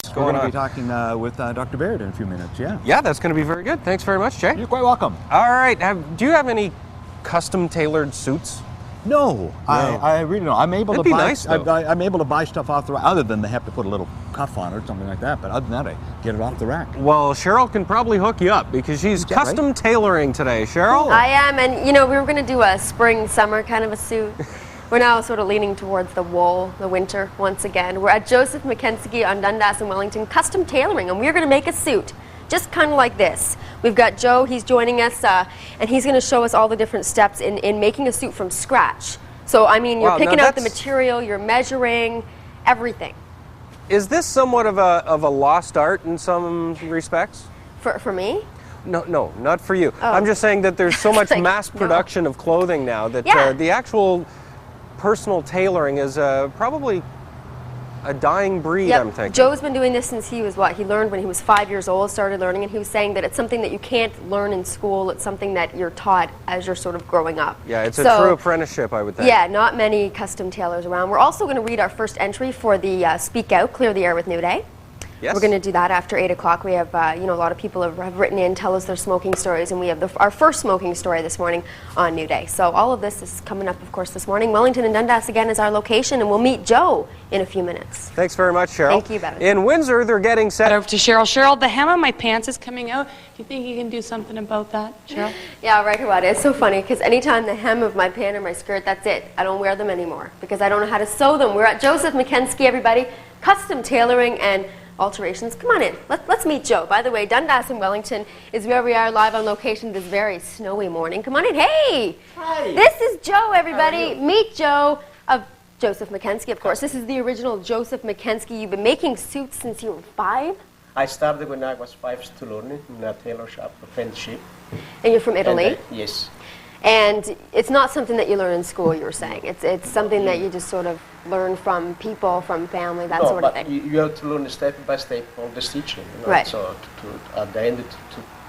We're going going on? to be talking with Dr. Baird in a few minutes, yeah. Yeah, that's going to be very good. Thanks very much, Jay. You're quite welcome. All right. Do you have any custom-tailored suits? No, I really don't. I'm able That'd to be buy. nice, though. I'm able to buy stuff off the rack, other than they have to put a little cuff on it or something like that. But other than that, I get it off the rack. Well, Cheryl can probably hook you up because she's that right? custom tailoring today. Cheryl? I am, and you know, we were going to do a spring-summer kind of a suit. We're now sort of leaning towards the wool, the winter, once again. We're at Joseph Michienzi on Dundas and Wellington, custom tailoring, and we're going to make a suit, just kind of like this. We've got Joe, he's joining us, and he's going to show us all the different steps in making a suit from scratch. So, I mean, you're picking out the material, you're measuring, everything. Is this somewhat of a lost art in some respects? For me? No, not for you. Oh. I'm just saying that there's so much Like, mass production of clothing now that the actual personal tailoring is probably a dying breed, I'm thinking. Joe's been doing this since he was he learned when he was 5 years old, started learning, and he was saying that it's something that you can't learn in school, it's something that you're taught as you're sort of growing up. Yeah, it's a true apprenticeship, I would think. Yeah, not many custom tailors around. We're also going to read our first entry for the Speak Out, Clear the Air with New Day. Yes. We're going to do that after 8 o'clock. We have, a lot of people have written in, tell us their smoking stories, and we have our first smoking story this morning on New Day. So all of this is coming up, of course, this morning. Wellington and Dundas, again, is our location, and we'll meet Joe in a few minutes. Thanks very much, Cheryl. Thank you, Bevan. In Windsor, they're getting set. Over to Cheryl. Cheryl, the hem of my pants is coming out. Do you think you can do something about that, Cheryl? Yeah, right about it. It's so funny, because anytime the hem of my pant or my skirt, that's it. I don't wear them anymore, because I don't know how to sew them. We're at Joseph Michienzi, everybody. Custom tailoring and alterations. Come on in. Let's meet Joe. By the way, Dundas and Wellington is where we are live on location this very snowy morning. Come on in. Hey! Hi! This is Joe, everybody. Meet Joe of Joseph Michienzi, of course. This is the original Joseph Michienzi. You've been making suits since you were 5? I started when I was 5 to learn in a tailor shop, apprenticeship. And you're from Italy? And, yes. And it's not something that you learn in school, you were saying. It's something that you just sort of learn from people, from family, that sort of thing. You have to learn step by step all the stitching. You know? Right. So at the end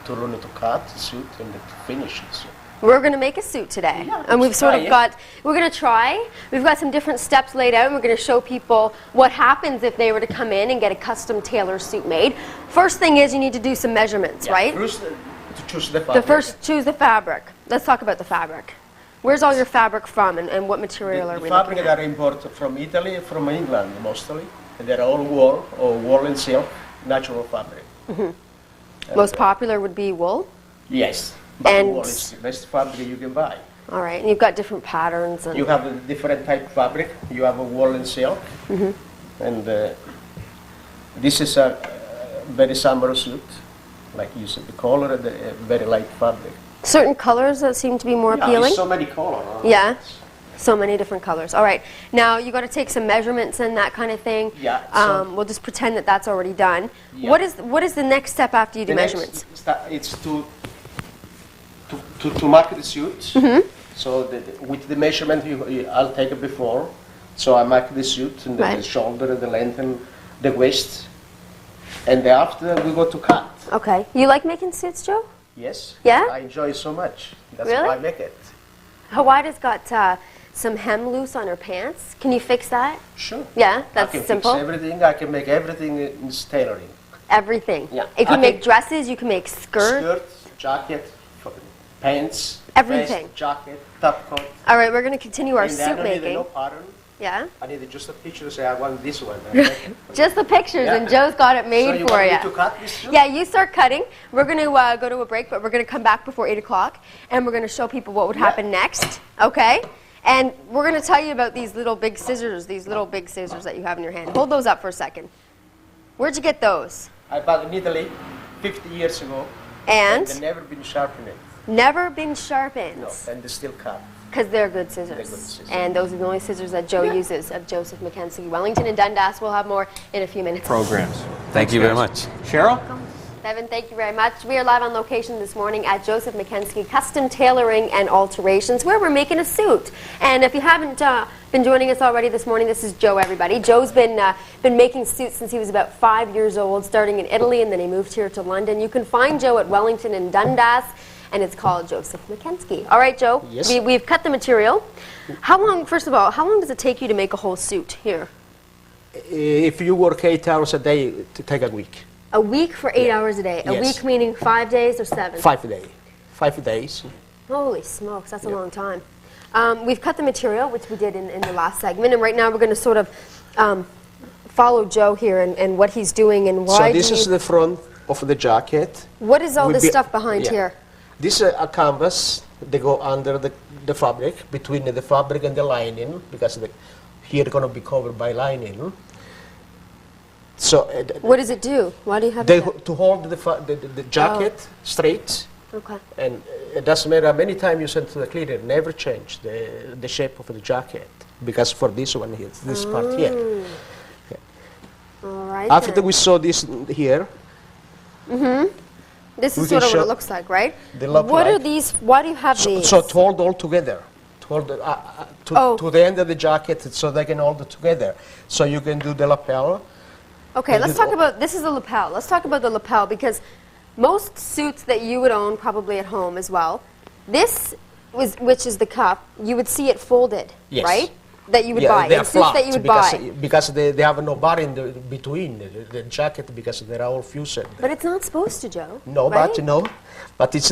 to learn to cut the suit and to finish it. So. We're going to make a suit today. Yeah, And we've sort of try, we're going to try. We've got some different steps laid out, and we're going to show people what happens if they were to come in and get a custom tailor suit made. First thing is you need to do some measurements, right? First, to choose the fabric. First, choose the fabric. Let's talk about the fabric. Where's all your fabric from, and what material are we looking fabric at? that are imported from Italy, from England mostly. And they're all wool or wool and silk, natural fabric. Mm-hmm. Most popular would be wool? Yes. But And wool is the best fabric you can buy. all right, and you've got different patterns. And You have a different type of fabric. You have a wool and silk. Mm-hmm. And this is a very summer suit. Like you said, the color and the very light fabric. certain colors that seem to be more appealing? Yeah, so many colors. Yeah. So many different colors. All right. Now you got to take some measurements and that kind of thing. Yeah, we'll just pretend that that's already done. Yeah. What is the next step after you do measurements? It's to mark the suit. Mm-hmm. So with the measurement I'll take it before. So I mark the suit and Right. the shoulder, the length, and the waist. And after we go to cut. Okay. You like making suits, Joe? Yes. Yeah? I enjoy it so much. That's Really? why I make it. Hawaii's got some hem loose on her pants. Can you fix that? Sure. Yeah, that's I can simple. fix everything. I can make everything in tailoring. Everything. Yeah. You can I make think- dresses. You can make skirts. Skirt, jacket, pants, Everything. vest, jacket, top coat. All right, we're going to continue our And I suit don't need making. no pattern. Yeah. I need just a picture to say I want this one. I make it. Just the pictures, Yeah. and Joe's got it So made you for want you. me to cut this too? Yeah, you start cutting. We're going to go to a break, but we're going to come back before 8 o'clock, and we're going to show people what would happen next, okay? And we're going to tell you about these little big scissors that you have in your hand. Hold those up for a second. Where'd you get those? I bought in Italy 50 years ago. And? They've never been sharpened. Never been sharpened. No, and they still cut. Because they're good scissors. They're good scissors. And those are the only scissors that Joe uses of Joseph Michienzi. Wellington and Dundas. We'll have more in a few minutes. Programs. Thank you very much. Cheryl? Bevan, thank you very much. We are live on location this morning at Joseph Michienzi Custom Tailoring and Alterations, where we're making a suit. And if you haven't been joining us already this morning, this is Joe, everybody. Joe's been making suits since he was about 5 years old, starting in Italy, and then he moved here to London. You can find Joe at Wellington and Dundas, and it's called Joseph Michienzi. All right, Joe, Yes. we've cut the material. How long, first of all, how long does it take you to make a whole suit here? If you work 8 hours a day, to take a week. A week for 8 hours a day. A Yes. week meaning 5 days or 7? 5 days. 5 days. Holy smokes, that's a long time. We've cut the material, which we did in the last segment, and right now we're going to sort of follow Joe here and what he's doing and why. So this is the front of the jacket. What is all Would this be- stuff behind yeah. here? This is a canvas. They go under the fabric, between the fabric and the lining, because here going to be covered by lining. So What does it do? Why do you have they it? to hold the jacket straight. Okay. And it doesn't matter how many times you send to the cleaner, never change the shape of the jacket. Because for this one here, this part here. All right. After then. we saw this here, This we is can sort of what show- it looks like, right? They look What are like- these? Why do you have these? so to hold all together, to hold Oh. to the end of the jacket, so they can hold it together. So you can do the lapel. Okay, let's did talk all- about, this is the lapel. Let's talk about the lapel because most suits that you would own probably at home as well, which is the cuff, you would see it folded, Yes. right? That you would Yeah, buy, they in are suits flat that you would because, buy. because they have no bar in between the jacket because they are all fused. But it's not supposed to, Joe. No, right? but it's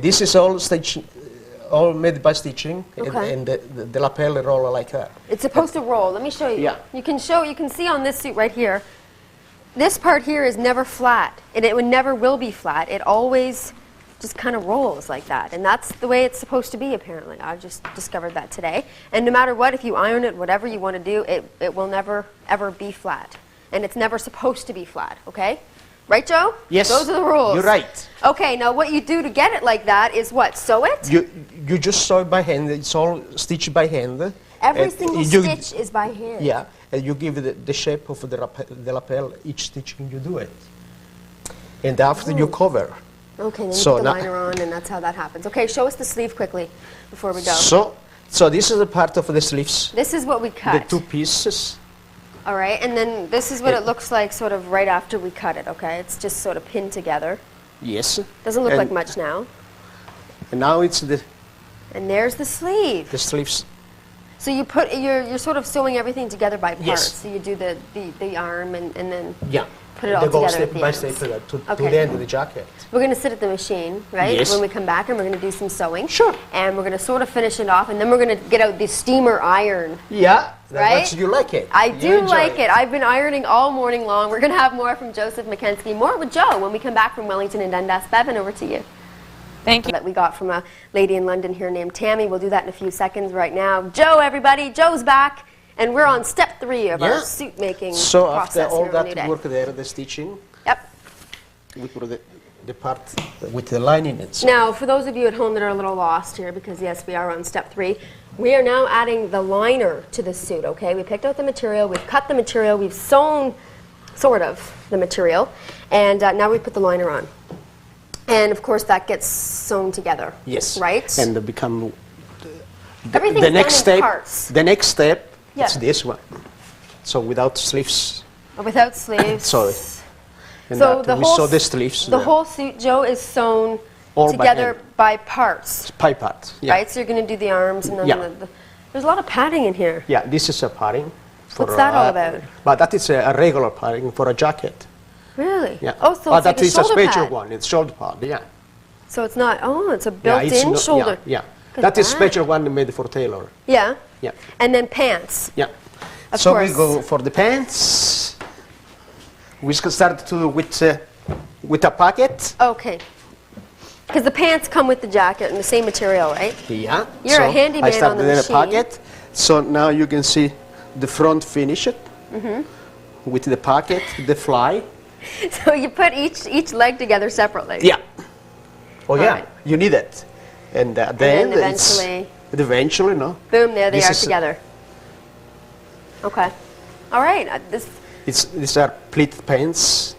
this is all stitch, all made by stitching, Okay. and the lapel roll like that. It's supposed to roll. Let me show you. Yeah. You can see on this suit right here, this part here is never flat, and it never will be flat. It always just kind of rolls like that, and that's the way it's supposed to be, apparently. I just discovered that today. And no matter what, if you iron it, whatever you want to do, it will never, ever be flat. And it's never supposed to be flat, okay? Right, Joe? Yes. Those are the rules. You're right. Okay, now what you do to get it like that is what? Sew it? You just sew it by hand. It's all stitched by hand. Every And single you- stitch is by hand. Yeah, and you give it the shape of the lapel each stitching you do it, and after you cover. Okay, then you So put the now- liner on, and that's how that happens. Okay, show us the sleeve quickly before we go. So this is the part of the sleeves, This is what we the cut. 2 pieces. All right, and then this is what it looks like sort of right after we cut it, okay? It's just sort of pinned together. Yes. Doesn't look and, like much now. And now it's And there's the sleeve. the sleeves. So you're sort of sewing everything together by parts. Yes. So you do the arm and then Yeah. put it all they go together at step the by ends. step to Okay. the end of the jacket. We're going to sit at the machine, right? Yes. When we come back, and we're going to do some sewing. Sure. And we're going to sort of finish it off, and then we're going to get out the steamer iron. Yeah. Right? You like it. I You do enjoy like it. I've been ironing all morning long. We're going to have more from Joseph Michienzi, more with Joe when we come back from Wellington and Dundas. Bevan, over to you. Thank you. That we got from a lady in London here named Tammy. We'll do that in a few seconds right now. Joe, everybody. Joe's back. And we're on step 3 of our Yeah. suit making So process after all here on New that Day. work there, the stitching, Yep. we put the part with the lining inside. Now, for those of you at home that are a little lost here, because yes, we are on step 3, we are now adding the liner to the suit, okay? We picked out the material, we've cut the material, we've sewn, sort of, the material, and now we put the liner on. And of course, that gets sewn together. Yes. Right? And they become Everything's the next done in step. parts. The next step Yeah. is this one. So without sleeves. Without sleeves. Sorry. And So that the we whole saw the s- sleeves. The whole suit, Joe, is sewn All by together hand. by parts, pie part. Yeah. right? So you're going to do the arms and then Yeah. there's a lot of padding in here. Yeah. This is a padding. What's that all about? But that is a regular padding for a jacket. Really? Yeah. Oh, so but it's like that a is a shoulder special pad. one. It's shoulder pad. Yeah. So it's not, it's a Yeah, it's built-in no- shoulder. Yeah. Look at That is that. special one made for tailor. Yeah. Yeah. And then pants. Yeah. Of so course. we go for the pants. We can start to with a pocket. Okay. Because the pants come with the jacket and the same material, right? Yeah. You're a handyman I started on the in machine. a pocket. So now you can see the front finished Mm-hmm. with the pocket, the fly. So you put each leg together separately. Yeah. Oh yeah, right. you need it. And then then it's- eventually, no. Boom, there they This are is- together. Okay. All right. These are pleated pants.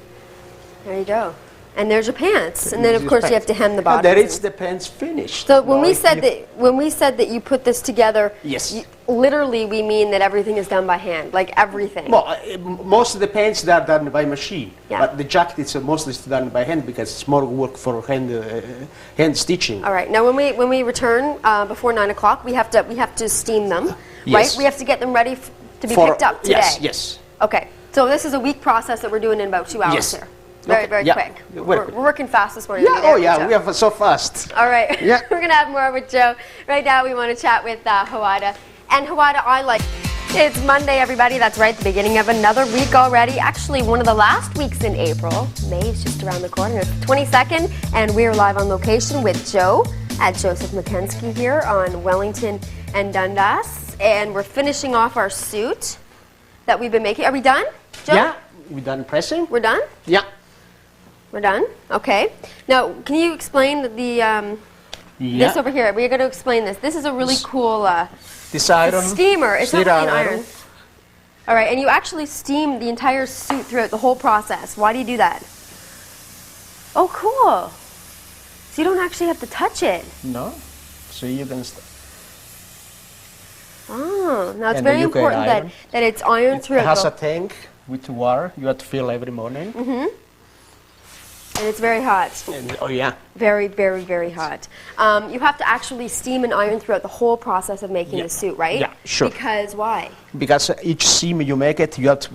There you go. And there's your pants. And then, of These course, you pants. have to hem the And bottom. there is the pants finished. So when Now we if said you- that you put this together, Yes. literally we mean that everything is done by hand, like everything. Well, most of the pants they are done by machine, Yeah. but the jacket is mostly done by hand because it's more work for hand stitching. All right. Now, when we return before 9 o'clock, we have to steam them, right? Yes. We have to get them ready to be picked up today? Yes, yes. Okay, so this is a week process that we're doing in about 2 hours Yes. here. Very, Okay, very yeah. quick. Very quick. We're working fast this morning. Yeah, Are you there, oh yeah, Joe? we are so fast. All right, Yeah. we're gonna have more with Joe. Right now we want to chat with Hawada. And Hawada, it's Monday, everybody. That's right, the beginning of another week already. Actually, one of the last weeks in April. May is just around the corner. It's the 22nd, and we're live on location with Joe at Joseph Michienzi here on Wellington and Dundas. And we're finishing off our suit that we've been making. Are we done, Joe? Yeah, we done pressing? We're done? Yeah. We're done? Okay. Now, can you explain this over here? We're going to explain this. This is a really cool This iron. steamer. It's not Steam really an iron. All right, and you actually steam the entire suit throughout the whole process. Why do you do that? Oh, cool. So you don't actually have to touch it. No. So you can. Oh, now it's And very then you can important iron. that it's ironed It throughout. has a tank with water. You have to fill every morning. And it's very hot. And, oh yeah. Very, very, very hot. You have to actually steam and iron throughout the whole process of making Yeah. the suit, right? Yeah, sure. Because why? Because each seam you make it, you have to.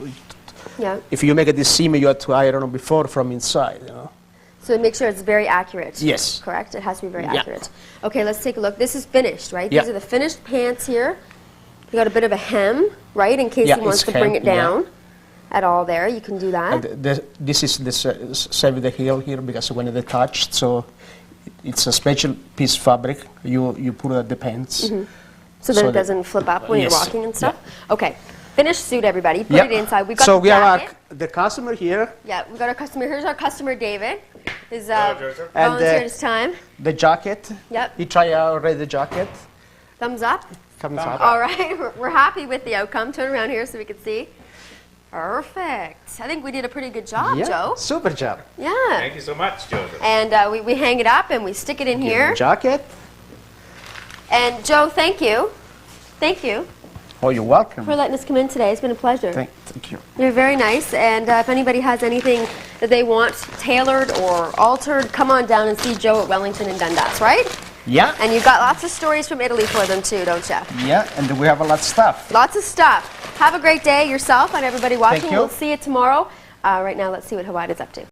Yeah. If you make it this seam, you have to iron it before from inside. You know. So make sure it's very accurate. Yes. Correct? It has to be very Yeah. accurate. Okay, let's take a look. This is finished, right? Yeah. These are the finished pants here. You got a bit of a hem, right? In case Yeah, he wants it's to bring hem, it down at all there. You can do that. And this is the save the heel here because when they touched, so it's a special piece of fabric. You put at the pants. So then so it that- doesn't flip up when yes. you're walking and stuff? Okay. Finished suit, everybody. Put Yeah. it inside. We've got so the we jacket. have the customer here, Yeah, we've got our customer. Here's our customer, David. He's Joseph. And, volunteered his time. the jacket. Yep. He tried already the jacket. Thumbs up. Comes up. All right. We're happy with the outcome. Turn around here so we can see. Perfect. I think we did a pretty good job, Yeah, Joe. super job. Yeah. Thank you so much, Joseph. And we hang it up and we stick it in here. Jacket. And Joe, thank you. Thank you Oh, you're welcome. for letting us come in today. It's been a pleasure. Thank you. You're very nice. And if anybody has anything that they want tailored or altered, come on down and see Joe at Wellington and Dundas, right? Yeah. And you've got lots of stories from Italy for them too, don't you? Yeah, and we have a lot of stuff. Lots of stuff. Have a great day yourself and everybody watching. you. We'll see you tomorrow. Right now, let's see what Hawaii's up to.